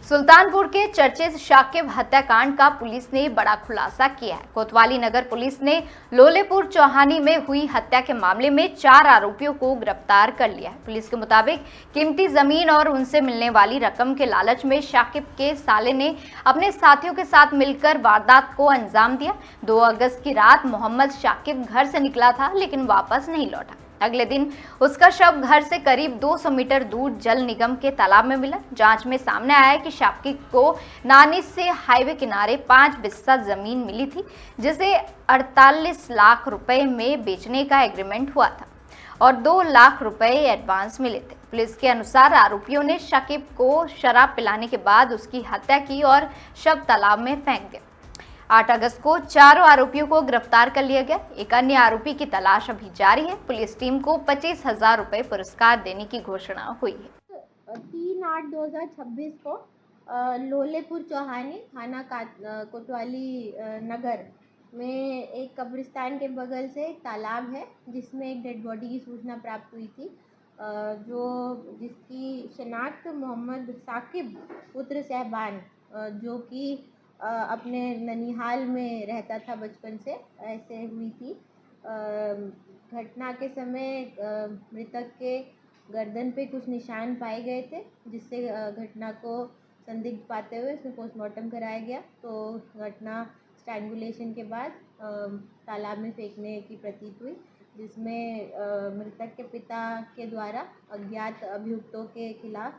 सुल्तानपुर के चर्चित शाकिब हत्याकांड का पुलिस ने बड़ा खुलासा किया है। कोतवाली नगर पुलिस ने लोलेपुर चौहानी में हुई हत्या के मामले में 4 आरोपियों को गिरफ्तार कर लिया है। पुलिस के मुताबिक कीमती जमीन और उनसे मिलने वाली रकम के लालच में शाकिब के साले ने अपने साथियों के साथ मिलकर वारदात को अंजाम दिया। 2 अगस्त की रात मोहम्मद शाकिब घर से निकला था, लेकिन वापस नहीं लौटा। अगले दिन उसका शव घर से करीब 200 मीटर दूर जल निगम के तालाब में मिला। जांच में सामने आया कि शाकिब को नानी से हाईवे किनारे 5 बिस्सा जमीन मिली थी, जिसे 48 लाख रुपए में बेचने का एग्रीमेंट हुआ था और 2 लाख रुपए एडवांस मिले थे। पुलिस के अनुसार आरोपियों ने शाकिब को शराब पिलाने के बाद उसकी हत्या की और शव तालाब में फेंक दिया। 8 अगस्त को चारों आरोपियों को गिरफ्तार कर लिया गया। एक अन्य आरोपी की तलाश अभी जारी है। पुलिस टीम को 25,000 रुपए पुरस्कार देने की घोषणा हुई है। 3/8/2026 को लोलेपुर चौहानी थाना कोतवाली नगर में एक कब्रिस्तान के बगल से एक तालाब है, जिसमें एक डेड बॉडी की सूचना प्राप्त हुई थी, जिसकी शनाख्त मोहम्मद साकिब पुत्र सहबान, जो कि अपने ननिहाल में रहता था बचपन से, ऐसे हुई थी। घटना के समय मृतक के गर्दन पे कुछ निशान पाए गए थे, जिससे घटना को संदिग्ध पाते हुए उसमें पोस्टमार्टम कराया गया। तो घटना स्ट्रैंगुलेशन के बाद तालाब में फेंकने की प्रतीत हुई, जिसमें मृतक के पिता के द्वारा अज्ञात अभियुक्तों के खिलाफ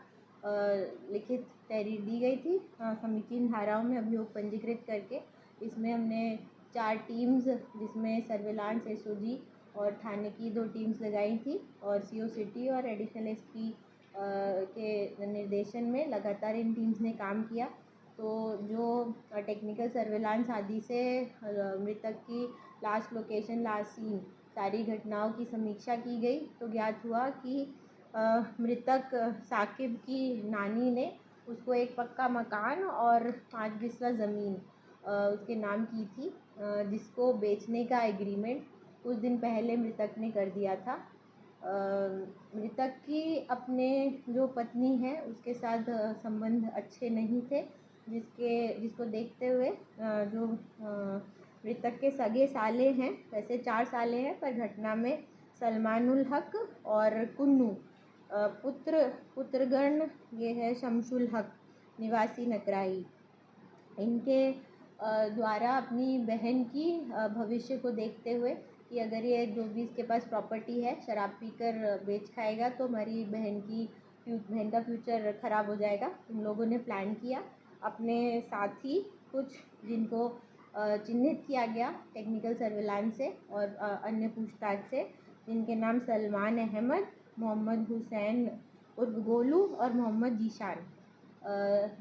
लिखित तहरीर दी गई थी, समीचीन धाराओं में अभियोग पंजीकृत करके। इसमें हमने 4 टीम्स, जिसमें सर्विलांस एसओजी और थाने की 2 टीम्स लगाई थी, और सीओ सिटी और एडिशनल एसपी के निर्देशन में लगातार इन टीम्स ने काम किया। तो जो टेक्निकल सर्विलांस आदि से मृतक की लास्ट लोकेशन, लास्ट सीन, सारी घटनाओं की समीक्षा की गई, तो ज्ञात हुआ कि मृतक साकिब की नानी ने उसको एक पक्का मकान और 5 बिस्सा ज़मीन उसके नाम की थी, जिसको बेचने का एग्रीमेंट कुछ दिन पहले मृतक ने कर दिया था। मृतक की अपने जो पत्नी है उसके साथ संबंध अच्छे नहीं थे, जिसको देखते हुए जो मृतक के सगे साले हैं, वैसे 4 साले हैं, पर घटना में सलमानुल हक और कुन्नू पुत्रगण, ये है शमसुल हक निवासी नकराई, इनके द्वारा अपनी बहन की भविष्य को देखते हुए कि अगर ये जो भी इसके पास प्रॉपर्टी है शराब पीकर बेच खाएगा तो हमारी बहन का फ्यूचर ख़राब हो जाएगा। इन लोगों ने प्लान किया। अपने साथी कुछ, जिनको चिन्हित किया गया टेक्निकल सर्विलांस से और अन्य पूछताछ से, जिनके नाम सलमान अहमद, मोहम्मद हुसैन उर्फ गोलू और मोहम्मद जीशान,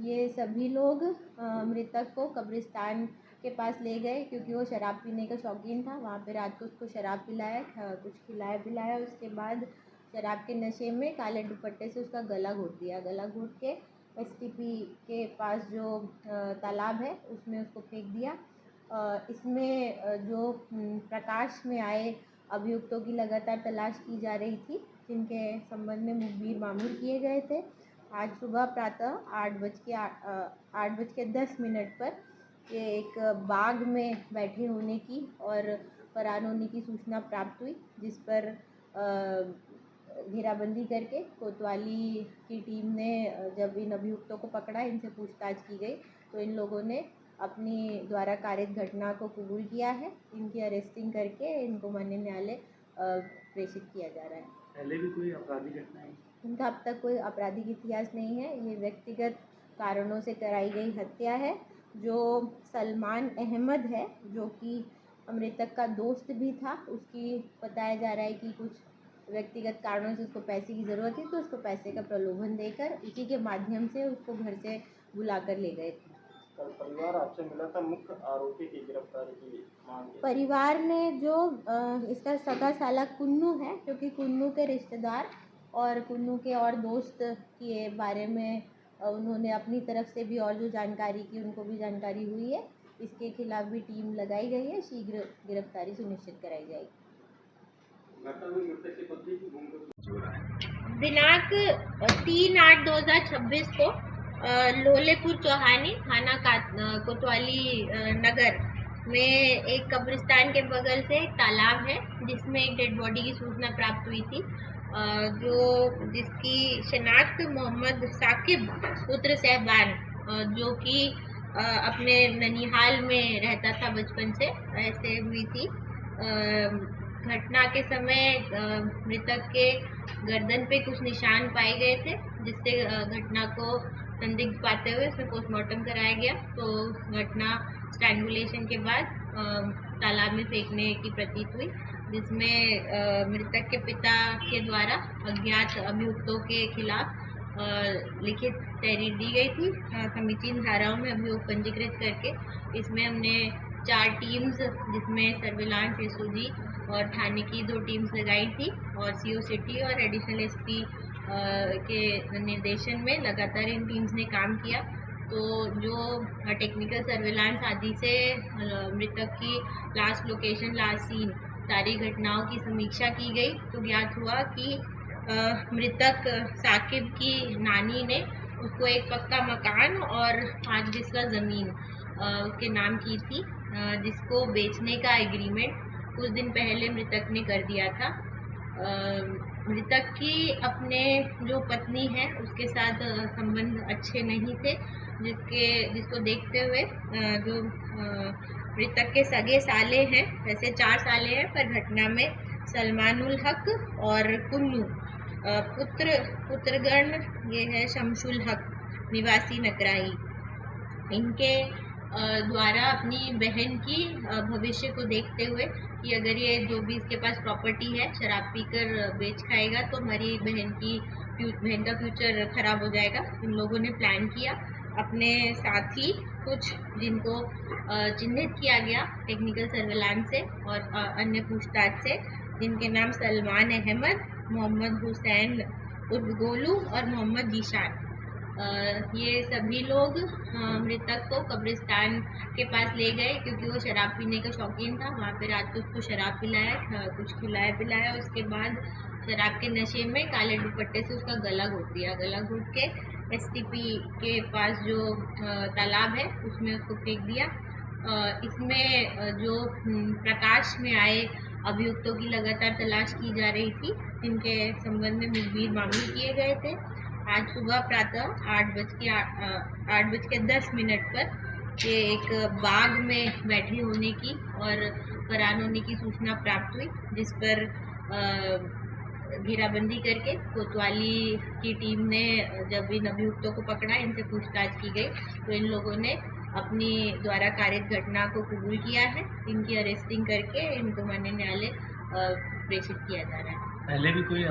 ये सभी लोग मृतक को कब्रिस्तान के पास ले गए, क्योंकि वो शराब पीने का शौकीन था। वहाँ पे रात को उसको शराब पिलाया, कुछ खिलाया पिलाया। उसके बाद शराब के नशे में काले दुपट्टे से उसका गला घोट दिया। गला घोट के एसटीपी के पास जो तालाब है उसमें उसको फेंक दिया। इसमें जो प्रकाश में आए अभियुक्तों की लगातार तलाश की जा रही थी, जिनके संबंध में मुखबिर मामूल किए गए थे। आज सुबह प्रातः 8:10 पर ये एक बाग में बैठे होने की और फरार होने की सूचना प्राप्त हुई, जिस पर घेराबंदी करके कोतवाली की टीम ने जब इन अभियुक्तों को पकड़ा, इनसे पूछताछ की गई, तो इन लोगों ने अपनी द्वारा कारित घटना को कबूल किया है। इनकी अरेस्टिंग करके इनको माननीय न्यायालय प्रेषित किया जा रहा है। पहले भी कोई आपराधिक घटना है? इनका अब तक कोई आपराधिक इतिहास नहीं है। ये व्यक्तिगत कारणों से कराई गई हत्या है। जो सलमान अहमद है, जो कि मृतक का दोस्त भी था, उसकी बताया जा रहा है कि कुछ व्यक्तिगत कारणों से उसको पैसे की ज़रूरत थी, तो उसको पैसे का प्रलोभन देकर उसी के माध्यम से उसको घर से बुलाकर ले गए थे। परिवार आपसे मिला था मुख्य आरोपी की गिरफ्तारी की मांग? परिवार ने जो इसका सगा साला कुन्नू है, क्योंकि कुन्नू के रिश्तेदार और कुन्नू के और दोस्त के बारे में उन्होंने अपनी तरफ से भी और जो जानकारी की, उनको भी जानकारी हुई है। इसके खिलाफ भी टीम लगाई गई है। शीघ्र गिरफ्तारी सुनिश्चित कराई जाएगी। दिनांक 3/8/2026 को लोलेपुर चौहानी थाना कोतवाली नगर में एक कब्रिस्तान के बगल से एक तालाब है जिसमें एक डेड बॉडी की सूचना प्राप्त हुई थी, जिसकी शिनाख्त मोहम्मद साकिब पुत्र सहबान, जो कि अपने ननिहाल में रहता था बचपन से, ऐसे हुई थी। घटना के समय मृतक के गर्दन पे कुछ निशान पाए गए थे, जिससे घटना को संदिग्ध पाते हुए उसमें पोस्टमार्टम कराया गया। तो घटना स्ट्रैंगुलेशन के बाद तालाब में फेंकने की प्रतीत हुई, जिसमें मृतक के पिता के द्वारा अज्ञात अभियुक्तों के खिलाफ लिखित तहरीर दी गई थी समीचीन धाराओं में अभियोग पंजीकृत करके। इसमें हमने 4 टीम्स, जिसमें सर्विलांस, एसओजी और थाने की 2 टीम्स लगाई थी, और सीओ सिटी और एडिशनल एसपी के निर्देशन में लगातार इन टीम्स ने काम किया। तो जो टेक्निकल सर्विलांस आदि से मृतक की लास्ट लोकेशन, लास्ट सीन, सारी घटनाओं की समीक्षा की गई, तो ज्ञात हुआ कि मृतक साकिब की नानी ने उसको एक पक्का मकान और 5 बिस्सा ज़मीन उसके नाम की थी, जिसको बेचने का एग्रीमेंट कुछ दिन पहले मृतक ने कर दिया था। मृतक की अपने जो पत्नी है उसके साथ संबंध अच्छे नहीं थे, जिसको देखते हुए जो मृतक के सगे साले हैं, वैसे 4 साले हैं, पर घटना में सलमानुल हक और कुन्नू पुत्रगण, ये है शमशुल हक निवासी नकराई, इनके द्वारा अपनी बहन की भविष्य को देखते हुए कि अगर ये जो भी इसके पास प्रॉपर्टी है शराब पीकर बेच खाएगा तो हमारी बहन का फ्यूचर खराब हो जाएगा। इन लोगों ने प्लान किया, अपने साथी कुछ जिनको चिन्हित किया गया टेक्निकल सर्विलांस से और अन्य पूछताछ से, जिनके नाम सलमान अहमद, मोहम्मद हुसैन उर्फ गोलू और मोहम्मद जीशान, ये सभी लोग मृतक को कब्रिस्तान के पास ले गए, क्योंकि वो शराब पीने का शौकीन था। वहाँ पे रात को उसको शराब पिलाया, कुछ खिलाया पिलाया, उसके बाद शराब के नशे में काले दुपट्टे से उसका गला घोट दिया। गला घोट के एसटीपी के पास जो तालाब है उसमें उसको फेंक दिया। इसमें जो प्रकाश में आए अभियुक्तों की लगातार तलाश की जा रही थी, जिनके संबंध में मुखबिर मामले किए गए थे। आज सुबह प्रातः 8:10 पर ये एक बाग में बैठे होने की और फरार होने की सूचना प्राप्त हुई, जिस पर घेराबंदी करके कोतवाली की टीम ने जब इन अभियुक्तों को पकड़ा, इनसे पूछताछ की गई, तो इन लोगों ने अपनी द्वारा कारित घटना को कबूल किया है। इनकी अरेस्टिंग करके इनको माननीय न्यायालय प्रेषित किया जा रहा है। पहले भी कोई